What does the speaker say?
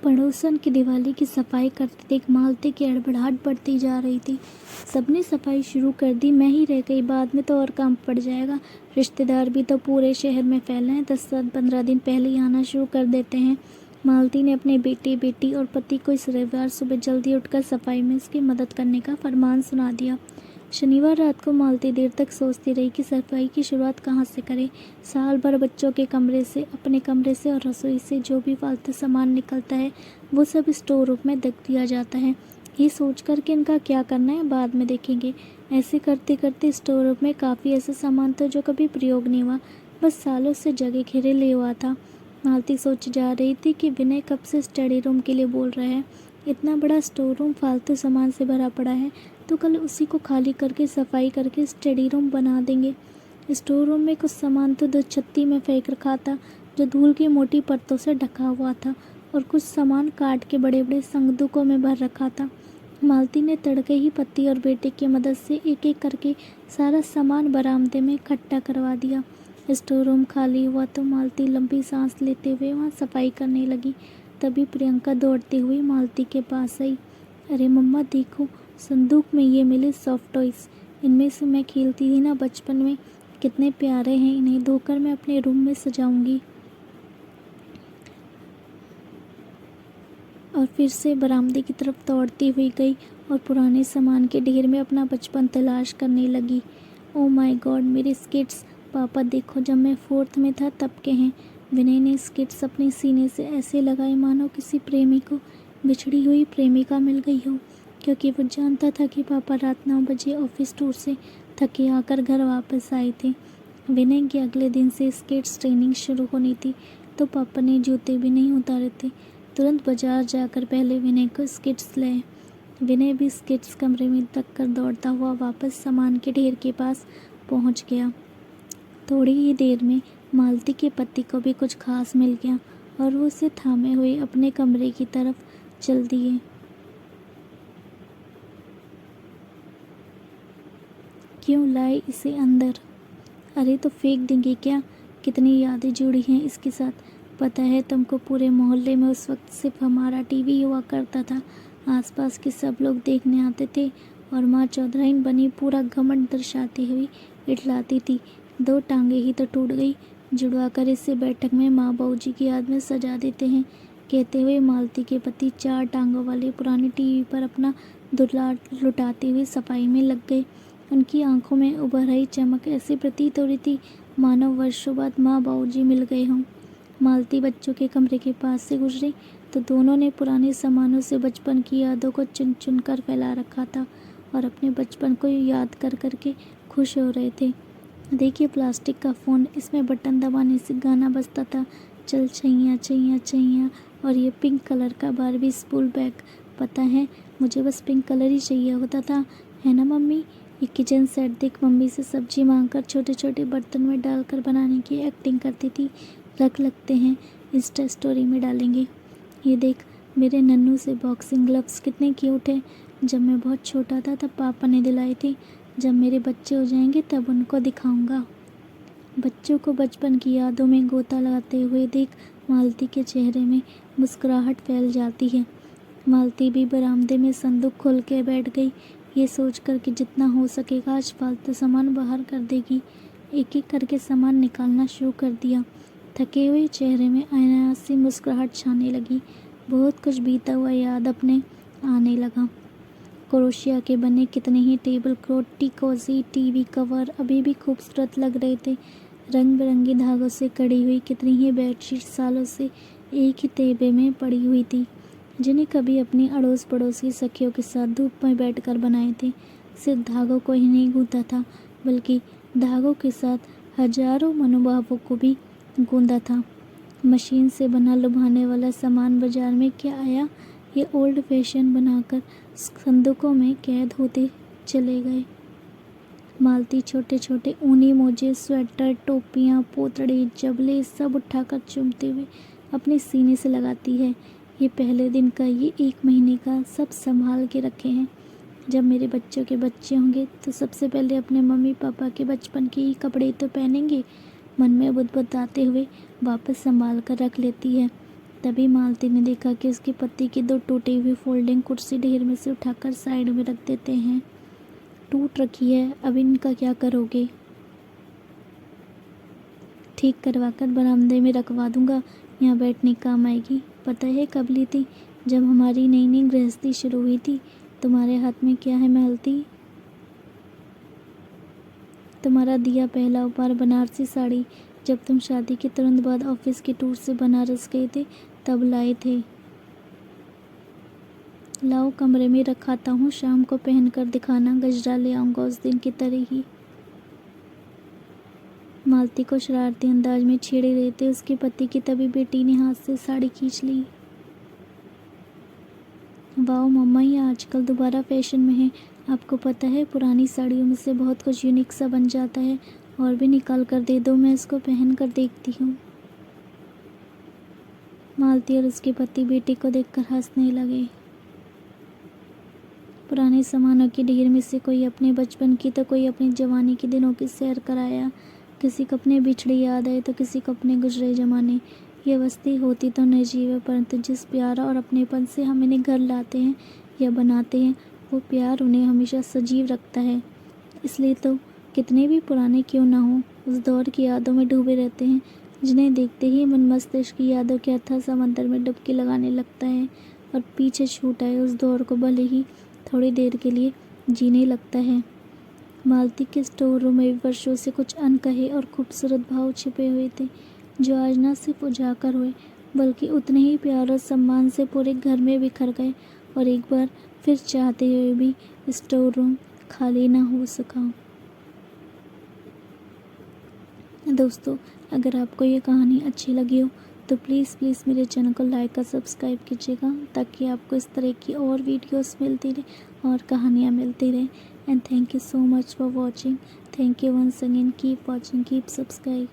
पड़ोसन की दिवाली की सफाई करते देख मालती की हड़बड़ाहट बढ़ती जा रही थी। सबने सफाई शुरू कर दी, मैं ही रह गई। बाद में तो और काम पड़ जाएगा। रिश्तेदार भी तो पूरे शहर में फैले हैं, 10-15 दिन पहले ही आना शुरू कर देते हैं। मालती ने अपने बेटे बेटी और पति को इस रविवार सुबह जल्दी उठकर सफाई में उसकी मदद करने का फरमान सुना दिया। शनिवार रात को मालती देर तक सोचती रही कि सफाई की शुरुआत कहाँ से करे। साल भर बच्चों के कमरे से, अपने कमरे से और रसोई से जो भी फालतू सामान निकलता है वो सब स्टोर रूम में रख दिया जाता है। ये सोचकर कि इनका क्या करना है बाद में देखेंगे। ऐसे करते करते स्टोर रूम में काफ़ी ऐसा सामान था जो कभी प्रयोग नहीं हुआ, बस सालों से जगह घेरे ले हुआ था। मालती सोच जा रही थी कि विनय कब से स्टडी रूम के लिए बोल रहा है। इतना बड़ा स्टोर रूम फालतू सामान से भरा पड़ा है, तो कल उसी को खाली करके सफाई करके स्टडी रूम बना देंगे। स्टोर रूम में कुछ सामान तो दो छत्ती में फेंक रखा था जो धूल की मोटी परतों से ढका हुआ था, और कुछ सामान काट के बड़े बड़े संदूकों में भर रखा था। मालती ने तड़के ही पति और बेटे की मदद से एक एक करके सारा सामान बरामदे में इकट्ठा करवा दिया। स्टोर रूम खाली हुआ तो मालती लंबी सांस लेते हुए वहाँ सफाई करने लगी। तभी प्रियंका दौड़ती हुई मालती के पास आई। अरे मम्मा देखो, संदूक में ये मिले सॉफ्ट टॉयज। इनमें से मैं खेलती थी ना बचपन में, कितने प्यारे हैं। इन्हें धोकर मैं अपने रूम में सजाऊंगी। और फिर से बरामदे की तरफ दौड़ती हुई गई और पुराने सामान के ढेर में अपना बचपन तलाश करने लगी। ओह माय गॉड, मेरे स्केट्स! पापा देखो, जब मैं 4th में था तब के हैं। विनय ने स्केट्स अपने सीने से ऐसे लगाए मानो किसी प्रेमी को बिछड़ी हुई प्रेमिका मिल गई हो, क्योंकि वो जानता था कि पापा रात 9 बजे ऑफिस टूर से थके आकर घर वापस आए थे। विनय के अगले दिन से स्केट्स ट्रेनिंग शुरू होनी थी, तो पापा ने जूते भी नहीं उतारे थे। तुरंत बाजार जाकर पहले विनय को स्केट्स लाए। विनय भी स्केट्स कमरे में रख कर दौड़ता हुआ वापस सामान के ढेर के पास पहुंच गया। थोड़ी ही देर में मालती के पति को भी कुछ खास मिल गया और वो उसे थामे हुए अपने कमरे की तरफ चल दिए। क्यों लाए इसे अंदर? अरे तो फेंक देंगे क्या? कितनी यादें जुड़ी हैं इसके साथ। पता है तुमको, पूरे मोहल्ले में उस वक्त सिर्फ हमारा टीवी हुआ करता था। आसपास के सब लोग देखने आते थे और माँ चौधराइन बनी पूरा घमंड दर्शाती हुई इठलाती थी। 2 टांगे ही तो टूट गई, जुड़वा कर इसे बैठक में माँ बाबूजी की याद में सजा देते हैं। कहते हुए मालती के पति 4 टांगों वाले पुराने टीवी पर अपना दुलार लुटाते हुए सफाई में लग गए। उनकी आंखों में उभर आई चमक ऐसी प्रतीत हो रही थी मानो वर्षों बाद माँ बाबूजी मिल गए हों। मालती बच्चों के कमरे के पास से गुजरी तो दोनों ने पुराने सामानों से बचपन की यादों को चुन चुन कर फैला रखा था और अपने बचपन को याद कर कर के खुश हो रहे थे। देखिए, प्लास्टिक का फ़ोन, इसमें बटन दबाने से गाना बजता था, चल छैया छैया छैया। और ये पिंक कलर का बारबी स्कूल बैग, पता है मुझे बस पिंक कलर ही चाहिए होता था, है ना मम्मी? ये किचन सेट देख, मम्मी से सब्जी मांगकर छोटे छोटे बर्तन में डालकर बनाने की एक्टिंग करती थी। रख लगते हैं, इंस्टा स्टोरी में डालेंगे। ये देख, मेरे नन्नू से बॉक्सिंग ग्लव्स कितने क्यूट हैं। जब मैं बहुत छोटा था तब पापा ने दिलाई थी। जब मेरे बच्चे हो जाएंगे तब उनको दिखाऊंगा। बच्चों को बचपन की यादों में गोता लगाते हुए देख मालती के चेहरे में मुस्कुराहट फैल जाती है। मालती भी बरामदे में संदूक खोल के बैठ गई, ये सोचकर कि जितना हो सकेगा आज फालतू सामान बाहर कर देगी। एक एक करके सामान निकालना शुरू कर दिया। थके हुए चेहरे में अनायासी मुस्कुराहट छाने लगी। बहुत कुछ बीता हुआ याद अपने आने लगा। क्रोशिया के बने कितने ही table cloth, T TV cover अभी भी खूबसूरत लग रहे थे। रंग बिरंगे धागों से कड़ी हुई कितनी ही बेडशीट सालों से एक ही तेबे में पड़ी हुई थी, जिन्हें कभी अपनी अड़ोस पड़ोस की सखियों के साथ धूप में बैठकर बनाए थे। सिर्फ धागों को ही नहीं गूंथा था, बल्कि धागों के साथ हजारों मनोभावों को भी गूंथा था। मशीन से बना लुभाने वाला सामान बाजार में क्या आया, ये ओल्ड फैशन बनाकर संदूकों में कैद होते चले गए। मालती छोटे छोटे ऊनी मोजे, स्वेटर, टोपियाँ, पोतड़े, जबले सब उठाकर चूमते हुए अपने सीने से लगाती है। ये पहले दिन का, ये 1 महीने का, सब संभाल के रखे हैं। जब मेरे बच्चों के बच्चे होंगे तो सबसे पहले अपने मम्मी पापा के बचपन के ही कपड़े तो पहनेंगे, मन में बुदबुदाते हुए वापस संभाल कर रख लेती है। तभी मालती ने देखा कि उसके पति की 2 टूटी हुई फोल्डिंग कुर्सी ढेर में से उठाकर साइड में रख देते हैं। टूट रखी है, अब इनका क्या करोगे? ठीक करवाकर बरामदे में रखवा दूंगा, यहाँ बैठने काम आएगी। पता है कब ली थी? जब हमारी नई नई गृहस्थी शुरू हुई थी। तुम्हारे हाथ में क्या है महलती? तुम्हारा दिया पहला उपहार बनारसी साड़ी, जब तुम शादी के तुरंत बाद ऑफिस के टूर से बनारस गए थे तब लाए थे। लाओ कमरे में रखाता हूँ, शाम को पहन कर दिखाना, गजरा ले आऊँगा उस दिन की तरह ही। मालती को शरारती अंदाज में छेड़े रहते उसके पति की तभी बेटी ने हाथ से साड़ी खींच ली। वाओ मम्मा, ये आजकल दोबारा फैशन में है। आपको पता है पुरानी साड़ियों में से बहुत कुछ यूनिक सा बन जाता है। और भी निकाल कर दे दो, मैं इसको पहन कर देखती हूँ। मालती और उसके पति बेटी को देखकर हंसने लगे। पुराने सामानों की ढेर में से कोई अपने बचपन की तो कोई अपनी जवानी के दिनों की सैर कराया। किसी को अपने बिछड़ी याद आए तो किसी को अपने गुजरे जमाने। ये बस्ती होती तो निर्जीव है, परंतु जिस प्यार और अपनेपन से हम इन्हें घर लाते हैं या बनाते हैं, वो प्यार उन्हें हमेशा सजीव रखता है। इसलिए तो कितने भी पुराने क्यों ना हो, उस दौर की यादों में डूबे रहते हैं, जिन्हें देखते ही मन मस्तिष्क की यादों के अथाह समंदर में डुबकी लगाने लगता है और पीछे छूटा है उस दौर को भले ही थोड़ी देर के लिए जीने लगता है। मालती के स्टोर रूम में वर्षों से कुछ अनकहे और खूबसूरत भाव छिपे हुए थे, जो आज न सिर्फ उजागर हुए बल्कि उतने ही प्यार और सम्मान से पूरे घर में बिखर गए और एक बार फिर चाहते हुए भी स्टोर रूम खाली ना हो सका। दोस्तों, अगर आपको ये कहानी अच्छी लगी हो तो प्लीज़ मेरे चैनल को लाइक और सब्सक्राइब कीजिएगा, ताकि आपको इस तरह की और वीडियोस मिलती रहे और कहानियाँ मिलती रहें। And thank you so much for watching. Thank you once again. Keep watching, keep subscribe.